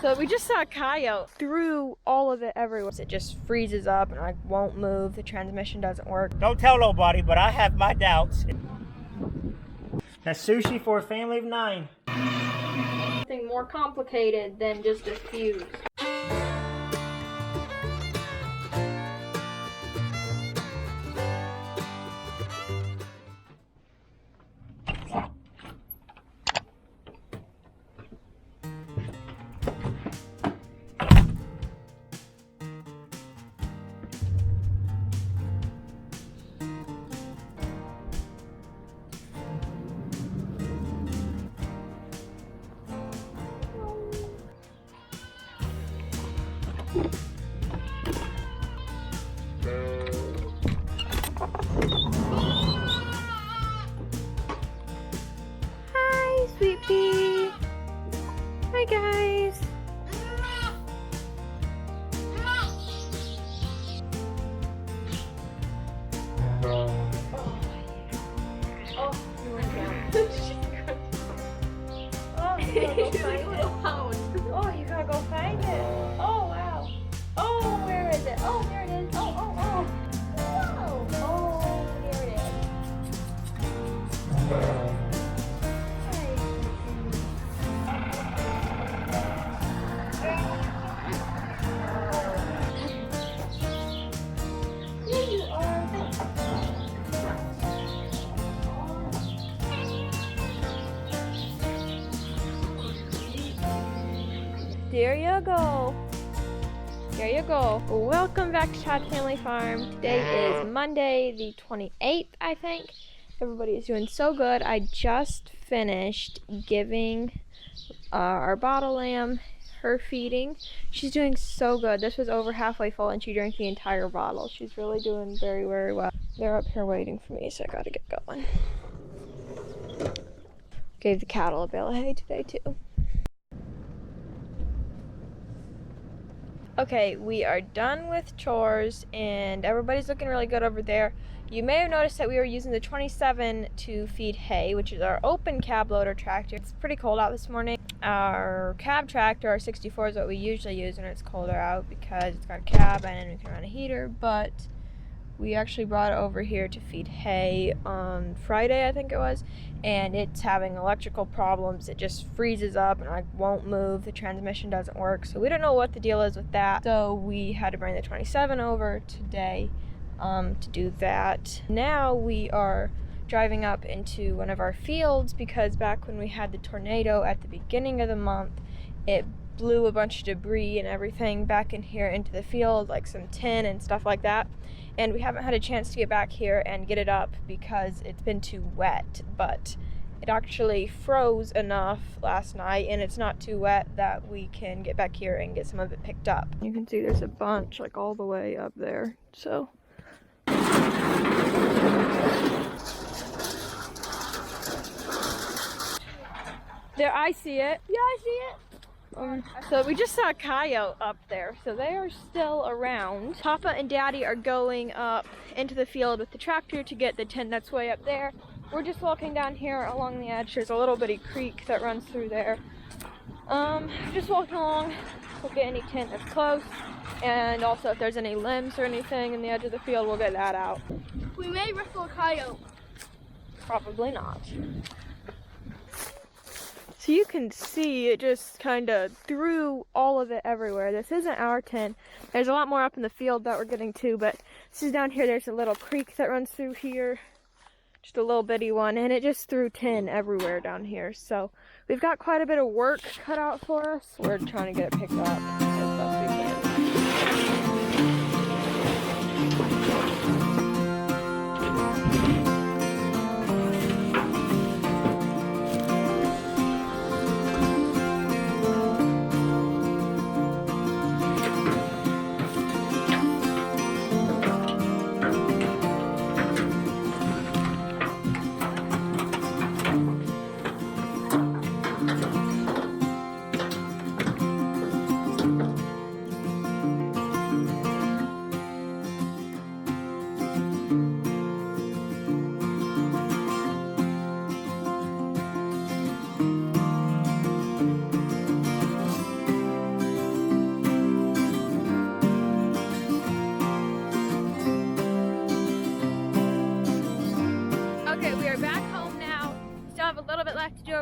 So we just saw a coyote, threw all of it everywhere. It just freezes up and like won't move. The transmission doesn't work. Don't tell nobody, but I have my doubts. That's sushi for a family of 9. Something more complicated than just a fuse. Hi, sweet pea. Hi, guys. Oh, you gotta go find it. Oh, wow. Oh, where is it? Oh, there it is. Oh, oh, oh. Whoa. Oh, there it is. Here you are. There you go. There you go. Welcome back to Todd Family Farm. Today is Monday the 28th, I think. Everybody is doing so good. I just finished giving our bottle lamb her feeding. She's doing so good. This was over halfway full and she drank the entire bottle. She's really doing very, very well. They're up here waiting for me, so I gotta get going. Gave the cattle a bale of hay today too. Okay, we are done with chores and everybody's looking really good over there. You may have noticed that we were using the 27 to feed hay, which is our open cab loader tractor. It's pretty cold out this morning. Our cab tractor, our 64, is what we usually use when it's colder out because it's got a cab and we can run a heater, but we actually brought it over here to feed hay on Friday, I think it was, and it's having electrical problems. It just freezes up and like won't move. The transmission doesn't work, so we don't know what the deal is with that. So we had to bring the 27 over today to do that. Now we are driving up into one of our fields because back when we had the tornado at the beginning of the month, it blew a bunch of debris and everything back in here into the field, like some tin and stuff like that. And we haven't had a chance to get back here and get it up because it's been too wet, but it actually froze enough last night and it's not too wet that we can get back here and get some of it picked up. You can see there's a bunch like all the way up there, so. There, I see it. Yeah, I see it. So we just saw a coyote up there, so they are still around. Papa and Daddy are going up into the field with the tractor to get the tin that's way up there. We're just walking down here along the edge. There's a little bitty creek that runs through there. Just walking along. We'll get any tin that's close, and also if there's any limbs or anything in the edge of the field, we'll get that out. We may wrestle a coyote. Probably not. So you can see it just kind of threw all of it everywhere. This isn't our tin. There's a lot more up in the field that we're getting to, but this is down here. There's a little creek that runs through here. Just a little bitty one, and it just threw tin everywhere down here. So we've got quite a bit of work cut out for us. We're trying to get it picked up as best we can.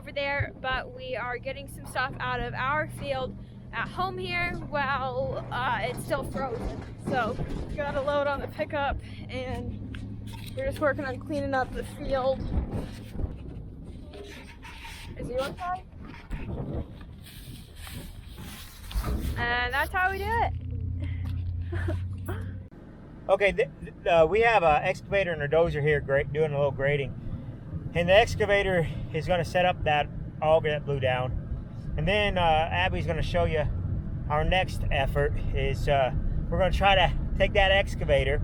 over there, but we are getting some stuff out of our field at home here while it's still frozen. So got a load on the pickup and we're just working on cleaning up the field. Is he on time? And that's how we do it. Okay, we have an excavator and a dozer here doing a little grading. And the excavator is going to set up that auger that blew down. And then Abby's going to show you our next effort is we're going to try to take that excavator,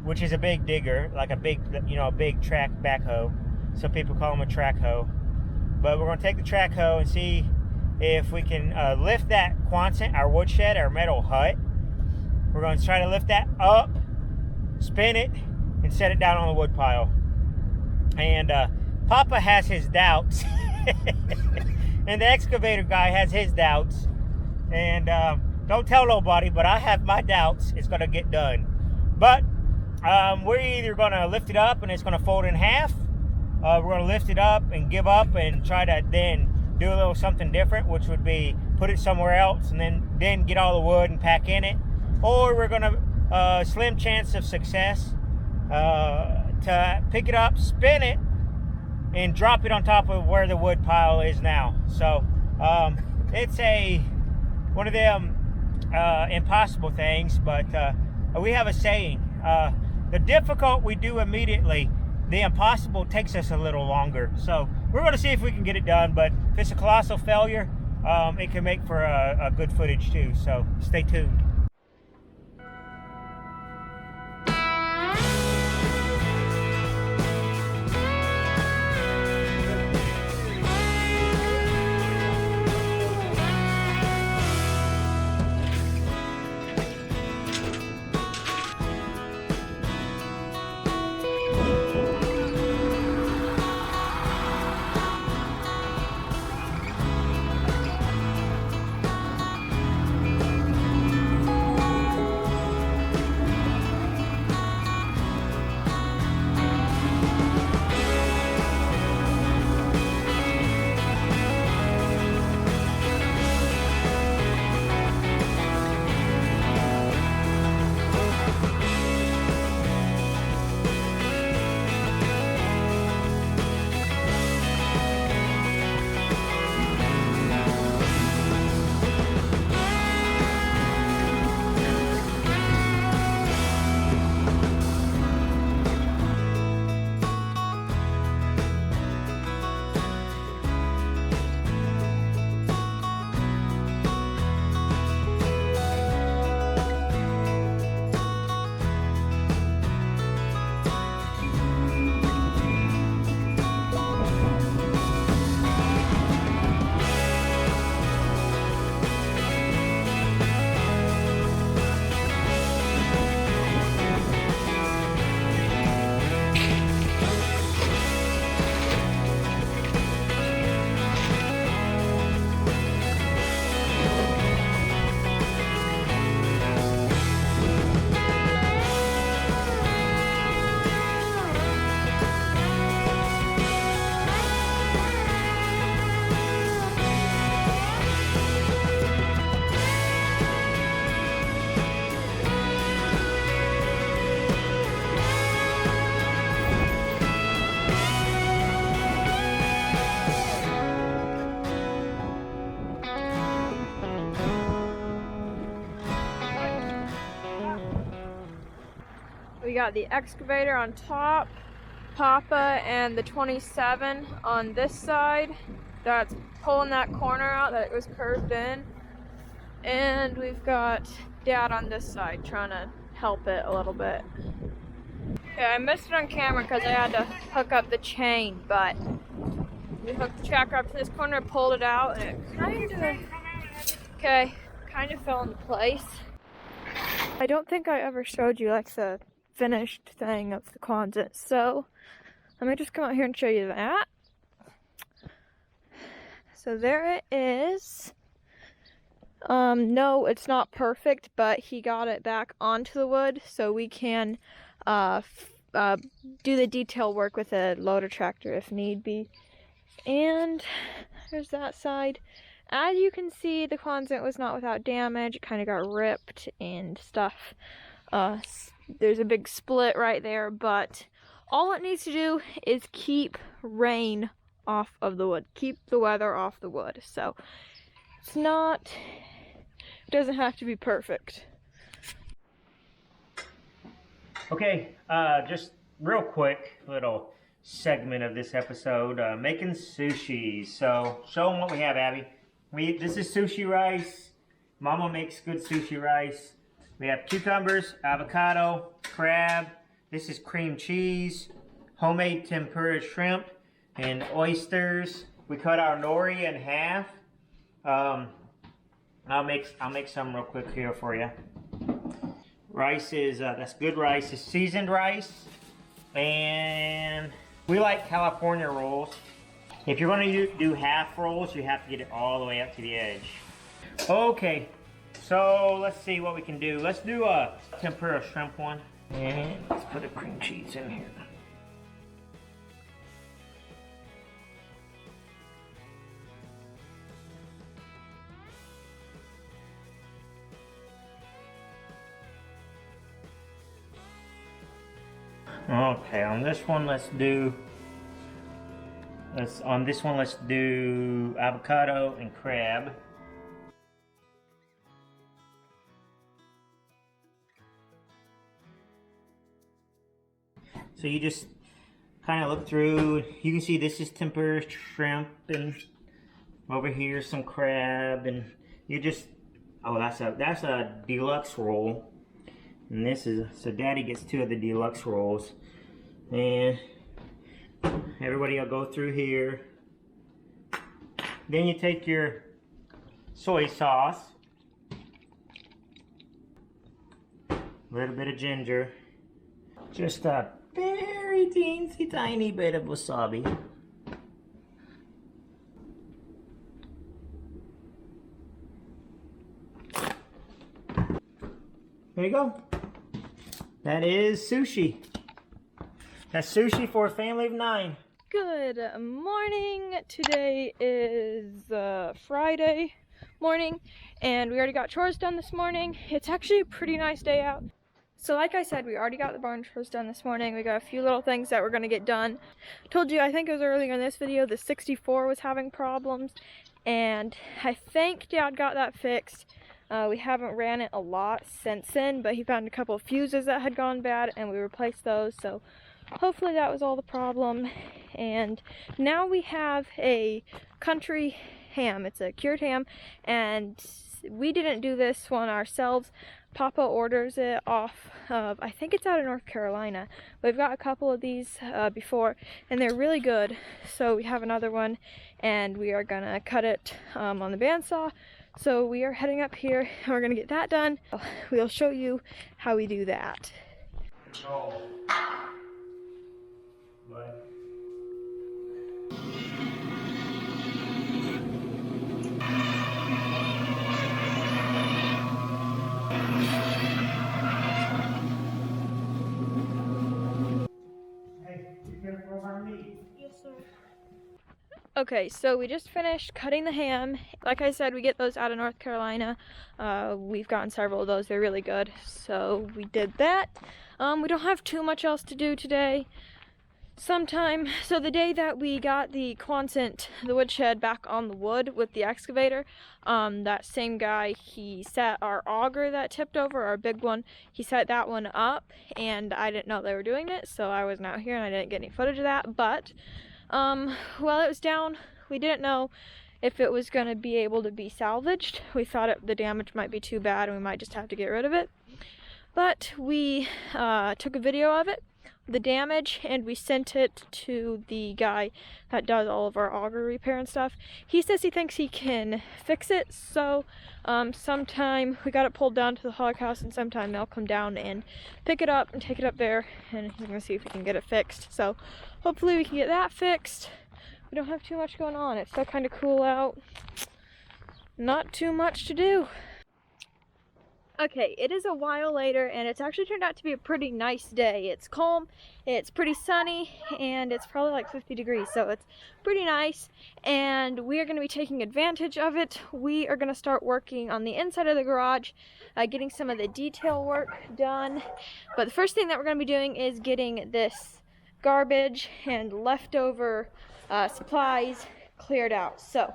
which is a big digger, like a big, a big track backhoe. Some people call them a track hoe. But we're going to take the track hoe and see if we can lift that Quonset, our woodshed, our metal hut. We're going to try to lift that up, spin it, and set it down on the wood pile. And Papa has his doubts. And the excavator guy has his doubts. And don't tell nobody, but I have my doubts it's going to get done. But we're either going to lift it up and it's going to fold in half. We're going to lift it up and give up and try to then do a little something different, which would be put it somewhere else and then get all the wood and pack in it. Or we're going to, slim chance of success, to pick it up, spin it, and drop it on top of where the wood pile is now. So it's one of them impossible things, but we have a saying, the difficult we do immediately, the impossible takes us a little longer. So we're going to see if we can get it done, but if it's a colossal failure, it can make for a good footage too, so stay tuned. We got the excavator on top, Papa and the 27 on this side that's pulling that corner out that was curved in. And we've got Dad on this side trying to help it a little bit. Okay, I missed it on camera because I had to hook up the chain, but we hooked the tracker up to this corner, pulled it out, and it kind of fell into place. I don't think I ever showed you like the finished thing of the Quonset, so let me just come out here and show you that. So there it is. No, it's not perfect, but he got it back onto the wood so we can do the detail work with a loader tractor if need be. And there's that side. As you can see, the Quonset was not without damage. It kind of got ripped and stuff. There's a big split right there, but all it needs to do is keep rain off of the wood. Keep the weather off the wood. So it doesn't have to be perfect. Okay, just real quick, little segment of this episode, making sushi. So show them what we have, Abby. This is sushi rice. Mama makes good sushi rice. We have cucumbers, avocado, crab. This is cream cheese, homemade tempura shrimp, and oysters. We cut our nori in half. I'll make some real quick here for you. Rice is that's good rice. It's seasoned rice, and we like California rolls. If you're going to do half rolls, you have to get it all the way up to the edge. Okay. So let's see what we can do. Let's do a tempura shrimp one. And let's put the cream cheese in here. Okay, on this one let's do avocado and crab. So you just kind of look through. You can see this is tempura shrimp, and over here some crab, and you just that's a deluxe roll, and this is so Daddy gets 2 of the deluxe rolls, and everybody will go through here. Then you take your soy sauce, a little bit of ginger, just a very teensy tiny bit of wasabi. There you go. That is sushi. That's sushi for a family of 9. Good morning. Today is Friday morning, and we already got chores done this morning. It's actually a pretty nice day out. So like I said, we already got the barn chores done this morning. We got a few little things that we're going to get done. Told you, I think it was earlier in this video, the 64 was having problems, and I think Dad got that fixed. We haven't ran it a lot since then, but he found a couple of fuses that had gone bad, and we replaced those, so hopefully that was all the problem. And now we have a country ham. It's a cured ham, and we didn't do this one ourselves. Papa orders it off of, I think it's out of North Carolina. We've got a couple of these before, and they're really good. So we have another one, and we are gonna cut it on the bandsaw. So we are heading up here, and we're gonna get that done. We'll show you how we do that. Oh. What? Okay, so we just finished cutting the ham. Like I said, we get those out of North Carolina. We've gotten several of those. They're really good. So we did that. We don't have too much else to do today. So the day that we got the Quonset, the woodshed, back on the wood with the excavator, that same guy, he set our auger that tipped over, our big one, he set that one up, and I didn't know they were doing it, so I wasn't out here and I didn't get any footage of that. But while it was down, we didn't know if it was going to be able to be salvaged. We thought the damage might be too bad and we might just have to get rid of it. But we took a video of it, the damage, and we sent it to the guy that does all of our auger repair and stuff. He says he thinks he can fix it, so sometime we got it pulled down to the hog house, and sometime they'll come down and pick it up and take it up there, and he's gonna see if we can get it fixed. So hopefully we can get that fixed. We don't have too much going on. It's still kind of cool out. Not too much to do. Okay, it is a while later and it's actually turned out to be a pretty nice day. It's calm, it's pretty sunny, and it's probably like 50 degrees, so it's pretty nice. And we are going to be taking advantage of it. We are going to start working on the inside of the garage, getting some of the detail work done. But the first thing that we're going to be doing is getting this garbage and leftover supplies cleared out. So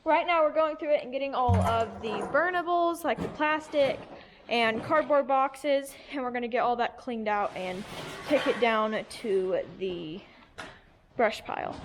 right now we're going through it and getting all of the burnables, like the plastic and cardboard boxes, and we're going to get all that cleaned out and take it down to the brush pile.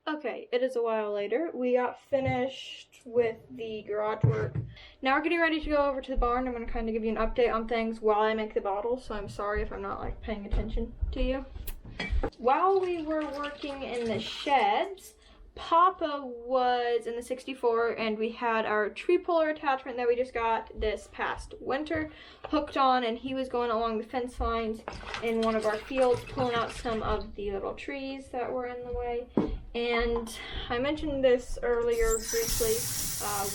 Okay, it is a while later. We got finished with the garage work. Now we're getting ready to go over to the barn. I'm going to kind of give you an update on things while I make the bottles, so I'm sorry if I'm not like paying attention to you. While we were working in the sheds, Papa was in the 64 and we had our tree puller attachment that we just got this past winter hooked on, and he was going along the fence lines in one of our fields pulling out some of the little trees that were in the way. And I mentioned this earlier briefly,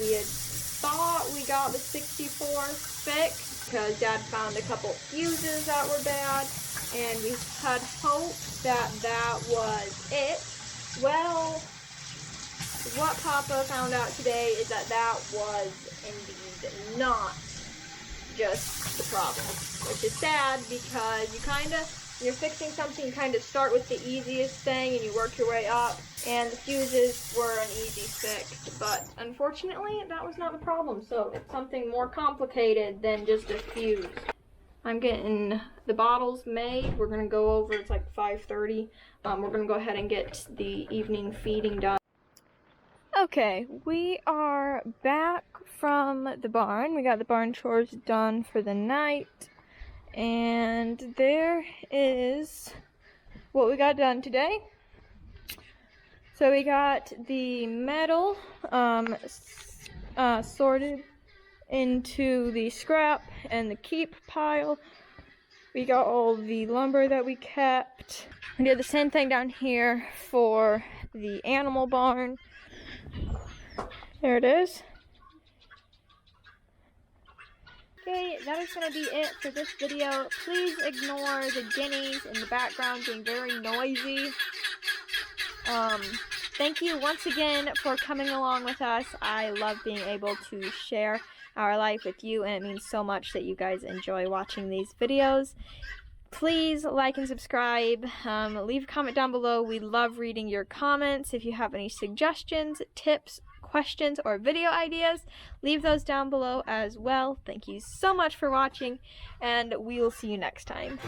we had thought we got the 64 fixed because Dad found a couple fuses that were bad, and we had hoped that that was it. Well, what Papa found out today is that that was indeed not just the problem, which is sad because you're fixing something, you kind of start with the easiest thing and you work your way up, and the fuses were an easy fix, but unfortunately that was not the problem, so it's something more complicated than just a fuse. I'm getting the bottles made. We're going to go over, it's like 5:30. We're going to go ahead and get the evening feeding done. Okay, we are back from the barn. We got the barn chores done for the night. And there is what we got done today. So we got the metal sorted into the scrap and the keep pile. We got all the lumber that we kept. We did the same thing down here for the animal barn. There it is. Okay, that is going to be it for this video. Please ignore the guineas in the background being very noisy. Thank you once again for coming along with us. I love being able to share our life with you, and it means so much that you guys enjoy watching these videos. Please like and subscribe. Leave a comment down below. We love reading your comments. If you have any suggestions, tips, questions, or video ideas, leave those down below as well. Thank you so much for watching, and we will see you next time.